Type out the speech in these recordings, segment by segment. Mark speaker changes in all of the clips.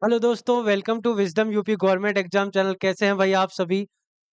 Speaker 1: Hello दोस्तों, welcome to wisdom UP government exam channel. कैसे हैं भाई आप सभी?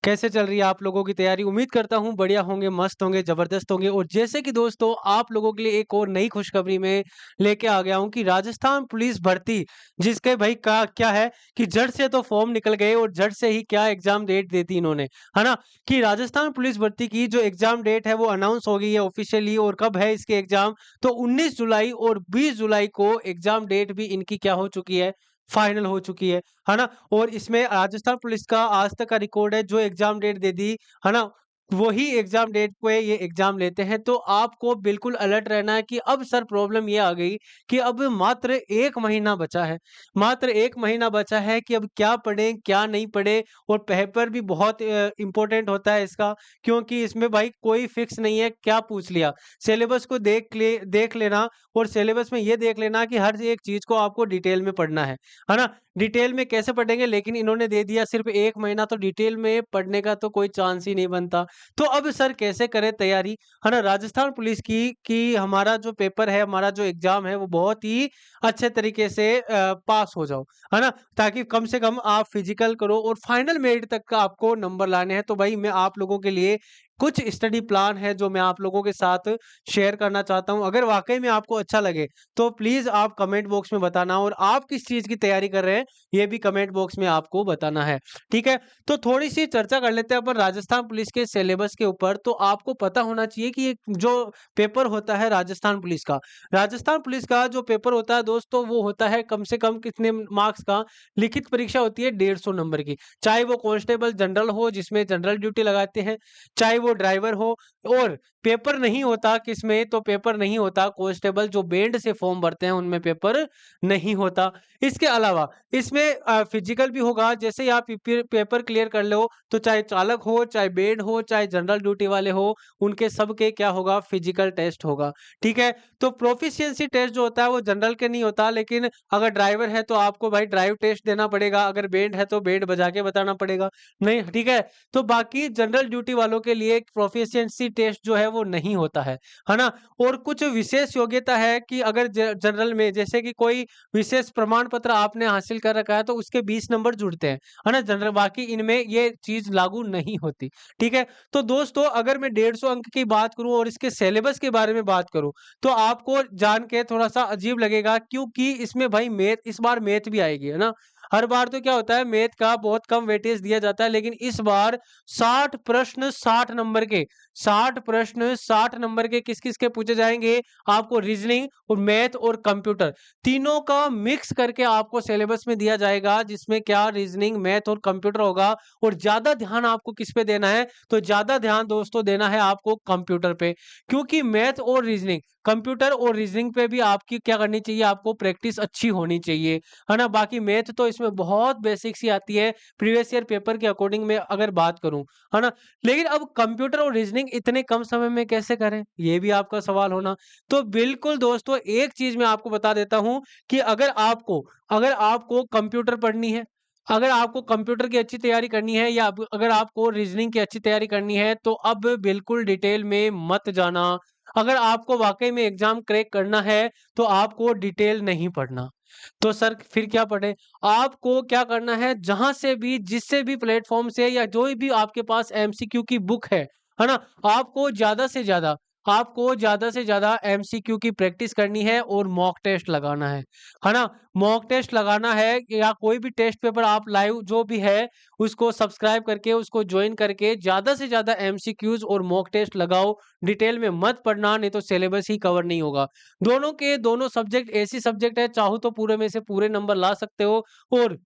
Speaker 1: कैसे चल रही है आप लोगों की तैयारी? उम्मीद करता हूँ बढ़िया होंगे, मस्त होंगे, ज़बरदस्त होंगे। और जैसे कि दोस्तों आप लोगों के लिए एक और नई खुशखबरी में लेके आ गया हूँ कि राजस्थान पुलिस भर्ती जिसके भाई का क्या है कि झट से तो फॉर्म निकल गए और झट से ही क्या एग्जाम डेट दे दी इन्होंने, है ना? कि राजस्थान पुलिस भर्ती की जो एग्जाम डेट है वो अनाउंस हो गई है ऑफिशियली। और कब है इसके एग्जाम? तो 19 जुलाई और 20 जुलाई को एग्जाम डेट भी इनकी क्या हो चुकी है, फाइनल हो चुकी है ना? और इसमें राजस्थान पुलिस का आज तक का रिकॉर्ड है, जो एग्ज़ाम डेट दे दी, है ना? वही एग्ज़ाम डेट पे ये एग्ज़ाम लेते हैं। तो आपको बिल्कुल अलर्ट रहना है कि अब सर प्रॉब्लम ये आ गई कि अब मात्र 1 महीना बचा है। मात्र 1 महीना बचा है कि अब क्या पढ़ें, क्या नहीं पढ़ें। और पेपर भी बहुत इम्पोर्टेंट होता है इसका, क्योंकि इसमें भाई कोई फिक्स नहीं है, क्या पूछ लिया। सिलेबस को देख लेना और सिलेबस में ये देख लेना कि हर एक चीज़ को आपको डिटेल में पढ़ना है ना? डिटेल में कैसे पढ़ेंगे, लेकिन इन्होंने दे दिया सिर्फ़ 1 महीना, तो डिटेल में पढ़ने का तो कोई चांस ही नहीं बनता। तो अब सर कैसे करें तैयारी, है ना? राजस्थान पुलिस की कि हमारा जो पेपर है, हमारा जो एग्ज़ाम है वो बहुत ही अच्छे तरीके से पास हो जाओ, है ना? ताकि कम से कम आप फिज़िकल करो और फाइनल मेरिट तक का आपको नंबर लाने हैं। तो भाई मैं आप लोगों के लिए कुछ स्टडी प्लान है जो मैं आप लोगों के साथ शेयर करना चाहता हूँ। अगर वाक़ई में आपको अच्छा लगे तो प्लीज़ आप कमेंट बॉक्स में बताना, और आप किस चीज़ की तैयारी कर रहे हैं, ये भी कमेंट बॉक्स में आपको बताना है, ठीक है? तो थोड़ी-सी चर्चा कर लेते हैं अपन राजस्थान पुलिस के सिलेबस के ऊपर। तो आपको पता होना चाहिए कि ये जो पेपर होता है राजस्थान पुलिस का जो पेपर होता है दोस्तों, वो होता है कम से कम कितने मार्क्स का? लिखित परीक्षा होती है 150 नंबर की। चाहे वो कांस्टेबल जनरल हो जिसमें जनरल ड्यूटी लगाते हैं, चाहे वो ड्राइवर हो। और पेपर नहीं होता किसमें? तो पेपर नहीं होता कांस्टेबल जो बैंड से फॉर्म भरते हैं उनमें पेपर नहीं होता। इसके अलावा इसमें फिजिकल भी होगा। जैसे ही आप पेपर क्लियर कर लो, तो चाहे चालक हो, चाहे बेड हो, चाहे जनरल ड्यूटी वाले हो, उनके सबके क्या होगा? फिजिकल टेस्ट होगा, ठीक है? तो प्रोफिशिएंसी टेस्ट जो होता है वो जनरल के नहीं होता, लेकिन अगर ड्राइवर है तो आपको भाई ड्राइव टेस्ट देना पड़ेगा, अगर बैंड है तो बैंड बजा के बताना पड़ेगा, नहीं, ठीक है? तो बाकी जनरल ड्यूटी वालों के लिए प्रोफिशिएंसी टेस्ट जो है वो नहीं होता है ना? और कुछ विशेष योग्यता है कि अगर जनरल में जैसे कि कोई विशेष प्रमाण पत्र आपने हासिल कर रखा है तो उसके 20 नंबर जुड़ते हैं, है ना? जनरल, बाकी इनमें ये चीज़ लागू नहीं होती, ठीक है? तो दोस्तों अगर मैं 150 अंक की बात करूँ और इसके सिलेबस के बारे में बात करूँ, तो आपको जान के थोड़ा-सा अजीब लगेगा, क्योंकि इसमें भाई मैथ, इस बार मैथ भी आएगी, है ना? हर बार तो क्या होता है, मैथ का बहुत कम वेटेज दिया जाता है, लेकिन इस बार 60 प्रश्न 60 नंबर के, 60 प्रश्न 60 नंबर के किस-किस के पूछे जाएँगे? आपको रीज़निंग और मैथ और कंप्यूटर, तीनों का मिक्स करके आपको सिलेबस में दिया जाएगा, जिसमें क्या रीज़निंग, मैथ और कंप्यूटर होगा। और ज़्यादा ध्यान आपको किस पे देना है? तो ज़्यादा ध्यान दोस्तों देना है आपको कंप्यूटर पे, क्योंकि मैथ और रीज़निंग, कंप्यूटर और रीज़निंग पे भी आपकी क्या करनी चाहिए? आपको प्रैक्टिस अच्छी होनी चाहिए, है ना? बाकी मैथ तो इसमें बहुत बेसिक सी आती है, प्रीवियस ईयर पेपर के अकॉर्डिंग मैं अगर बात करूँ, है ना? लेकिन अब कंप्यूटर और रीज़निंग इतने कम समय में कैसे करें? ये भी आपका सवाल होना। तो बिल्कुल दोस्तों एक चीज़ मैं आपको बता देता हूँ कि अगर आपको कंप्यूटर पढ़नी है, अगर आपको कंप्यूटर की अच्छी तैयारी करनी है, या अगर आपको रीज़निंग की अच्छी तैयारी करनी है, तो अब बिल्कुल डिटेल में मत जाना। अगर आपको वाक़ई में एग्ज़ाम क्रैक करना है, तो आपको डिटेल नहीं पढ़ना। तो सर फिर क्या पढ़ें? आपको क्या करना है, जहाँ से भी, जिससे भी प्लेटफ़ॉर्म से, या जो भी आपके पास एमसीक्यू की बुक है ना? आपको ज़्यादा से ज़्यादा एमसीक्यू की प्रैक्टिस करनी है और मॉक टेस्ट लगाना है ना? मॉक टेस्ट लगाना है, या कोई भी टेस्ट पेपर आप लाइव जो भी है, उसको सब्सक्राइब करके, उसको जॉइन करके ज़्यादा से ज़्यादा एमसीक्यूज़ और मॉक टेस्ट लगाओ। डिटेल में मत पढ़ना, नहीं तो सिलेबस ही कवर नहीं होगा। दोनों के दोनों सब्जेक्ट ऐसी सब्जेक्ट है, चाहो तो पूरे में से पूरे नंबर ला सकते हो। और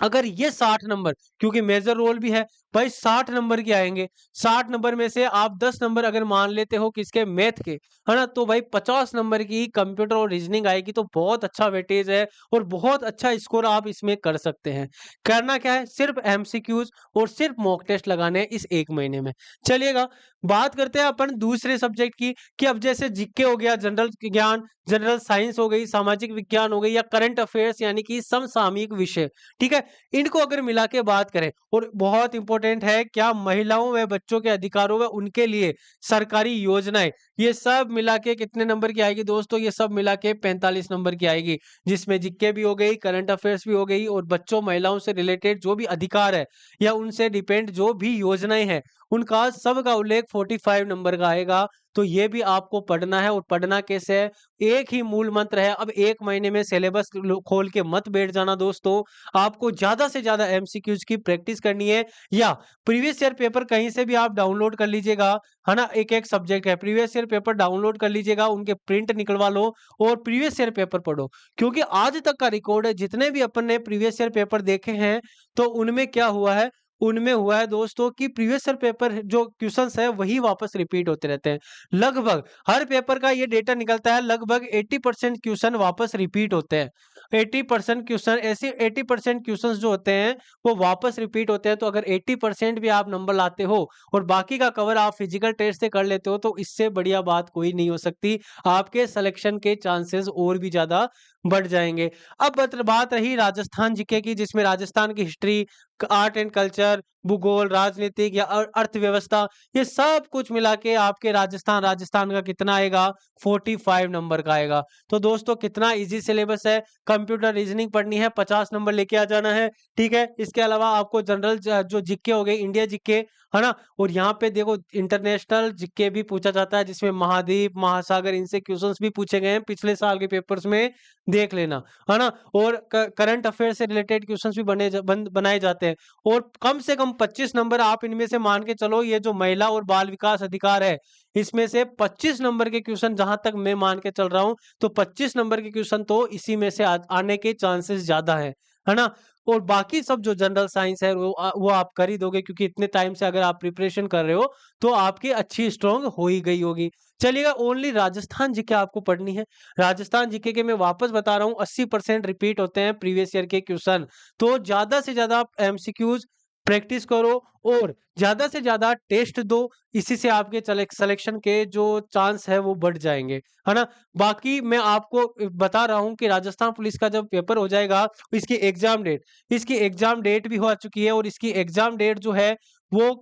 Speaker 1: अगर ये 60 नंबर, क्योंकि मेजर रोल भी है, भाई 60 नंबर के आएँगे, 60 नंबर में से आप 10 नंबर अगर मान लेते हो किसके? मैथ के, है ना? तो भाई 50 नंबर की कंप्यूटर और रीज़निंग आएगी, तो बहुत अच्छा वेटेज है और बहुत अच्छा स्कोर आप इसमें कर सकते हैं। करना क्या है? सिर्फ़ एमसीक्यूज़ और सिर्फ़ मॉक टेस्ट लगाने हैं इस 1 महीने में। चलिएगा, बात करते हैं अपन दूसरे सब्जेक्ट की, कि अब जैसे जीके हो गया, जनरल ज्ञान, जनरल साइंस हो गई, सामाजिक विज्ञान हो गई या करंट अफेयर्स यानी कि समसामयिक विषय, ठीक है? इनको अगर मिला के बात करें और बहुत इंपॉर्टेंट है, क्या महिलाओं व बच्चों के अधिकारों व उनके लिए सरकारी योजनाएं, ये सब मिला के कितने नंबर की आएगी दोस्तों? ये सब मिला के 45 नंबर की आएगी, जिसमें जीके भी हो गई, करंट अफेयर्स भी हो गई और बच्चों महिलाओं से रिलेटेड जो भी अधिकार है या उनसे डिपेंड जो भी योजनाएं हैं, उनका सबका उल्लेख 45 नंबर का आएगा। तो ये भी आपको पढ़ना है और पढ़ना कैसे है, एक ही मूल मंत्र है। अब 1 महीने में सिलेबस खोल के मत बैठ जाना दोस्तों, आपको ज्यादा से ज्यादा एमसीक्यूज की प्रैक्टिस करनी है या प्रीवियस ईयर पेपर कहीं से भी आप डाउनलोड कर लीजिएगा, है ना? एक एक सब्जेक्ट है, प्रीवियस ईयर पेपर डाउनलोड कर लीजिएगा, उनके प्रिंट निकलवा लो और प्रीवियस ईयर पेपर पढ़ो, क्योंकि आज तक का रिकॉर्ड है, जितने भी अपन ने प्रीवियस ईयर पेपर देखे हैं, तो उनमें क्या हुआ है, उनमें हुआ है दोस्तों कि प्रीवियस ईयर पेपर जो क्वेश्चंस है वही वापस रिपीट होते रहते हैं। लगभग हर पेपर का ये डेटा निकलता है, लगभग 80% क्वेश्चन वापस रिपीट होते हैं। 80% क्वेश्चन ऐसे 80% क्वेश्चंस जो होते हैं वो वापस रिपीट होते हैं। तो अगर 80% भी आप नंबर लाते हो और बाकी का कवर आप फिजिकल टेस्ट से कर लेते हो, तो इससे बढ़िया बात कोई नहीं हो सकती। आपके सिलेक्शन के चांसेस और भी ज्यादा बढ़ जाएंगे। अब बात रही राजस्थान जीके की, जिसमें राजस्थान की हिस्ट्री, आर्ट एंड कल्चर, भूगोल, राजनीतिक या अर्थव्यवस्था, ये सब कुछ मिला के आपके राजस्थान का कितना आएगा? 45 नंबर का आएगा। तो दोस्तों कितना इजी सिलेबस है, कंप्यूटर रीजनिंग पढ़नी है, 50 नंबर लेके आ जाना है, ठीक है? इसके अलावा आपको जनरल जो जीके हो गई, इंडिया जीके, है ना? और यहाँ पे देखो इंटरनेशनल जीके भी पूछा जाता है, जिसमें महाद्वीप, महासागर, इनसे क्वेश्चंस भी पूछे गए हैं पिछले साल के पेपर्स में, देख लेना, है ना? और करंट अफेयर से रिलेटेड क्वेश्चंस भी बनाए जाते हैं। और कम से कम 25 नंबर आप इनमें से मान के चलो, ये जो महिला और बाल विकास अधिकार है, इसमें से 25 नंबर के क्वेश्चन जहां तक मैं मान के चल रहा हूं, तो 25 नंबर के क्वेश्चन तो इसी में से आने के चांसेस ज्यादा है ना? और बाकी सब जो जनरल साइंस है वो आप कर ही दोगे, क्योंकि इतने टाइम से अगर आप प्रिपरेशन कर रहे हो तो आपकी अच्छी स्ट्रांग हो ही गई होगी। चलिएगा, ओनली राजस्थान जीके आपको पढ़नी है। राजस्थान जीके के मैं वापस बता रहा हूँ, 80% रिपीट होते हैं प्रीवियस ईयर के क्वेश्चन। तो ज्यादा से ज्यादा एमसीक्यूज प्रैक्टिस करो और ज्यादा से ज्यादा टेस्ट दो, इसी से आपके सिलेक्शन के जो चांस है वो बढ़ जाएंगे, है ना? बाकी मैं आपको बता रहा हूँ कि राजस्थान पुलिस का जब पेपर हो जाएगा, इसकी एग्जाम डेट भी हो चुकी है और इसकी एग्जाम डेट जो है वो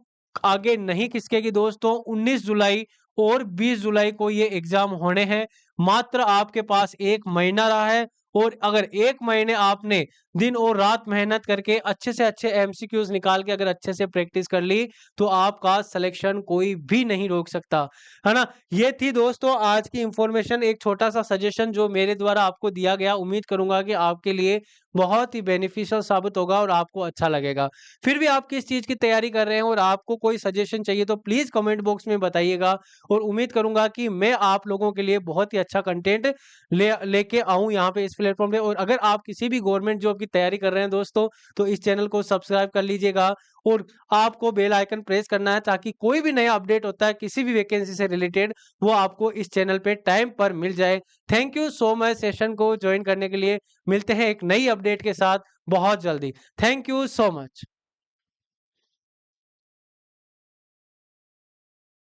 Speaker 1: आगे नहीं खिसकेगी दोस्तों। 19 जुलाई और 20 जुलाई को ये एग्जाम होने हैं। मात्र आपके पास 1 महीना रहा है और अगर 1 महीने आपने दिन और रात मेहनत करके अच्छे से अच्छे एमसीक्यूज निकाल के अगर अच्छे से प्रैक्टिस कर ली, तो आपका सिलेक्शन कोई भी नहीं रोक सकता, है ना? ये थी दोस्तों आज की इंफॉर्मेशन, एक छोटा सा सजेशन जो मेरे द्वारा आपको दिया गया। उम्मीद करूंगा कि आपके लिए बहुत ही बेनिफिशियल साबित होगा और आपको अच्छा लगेगा। फिर भी आप किस चीज की तैयारी कर रहे हैं और आपको कोई सजेशन चाहिए तो प्लीज कमेंट बॉक्स में बताइएगा, और उम्मीद करूंगा कि मैं आप लोगों के लिए बहुत ही अच्छा कंटेंट लेके आऊं यहाँ पे इस प्लेटफॉर्म पे। और अगर आप किसी भी गवर्नमेंट जॉब की तैयारी कर रहे हैं दोस्तों, तो इस चैनल को सब्सक्राइब कर लीजिएगा और आपको बेल आइकन प्रेस करना है, ताकि कोई भी नया अपडेट होता है किसी भी वैकेंसी से रिलेटेड, वो आपको इस चैनल पे टाइम पर मिल जाए। Thank you so much session को ज्वाइन करने के लिए। मिलते हैं एक नई अपडेट के साथ बहुत जल्दी। Thank you so much.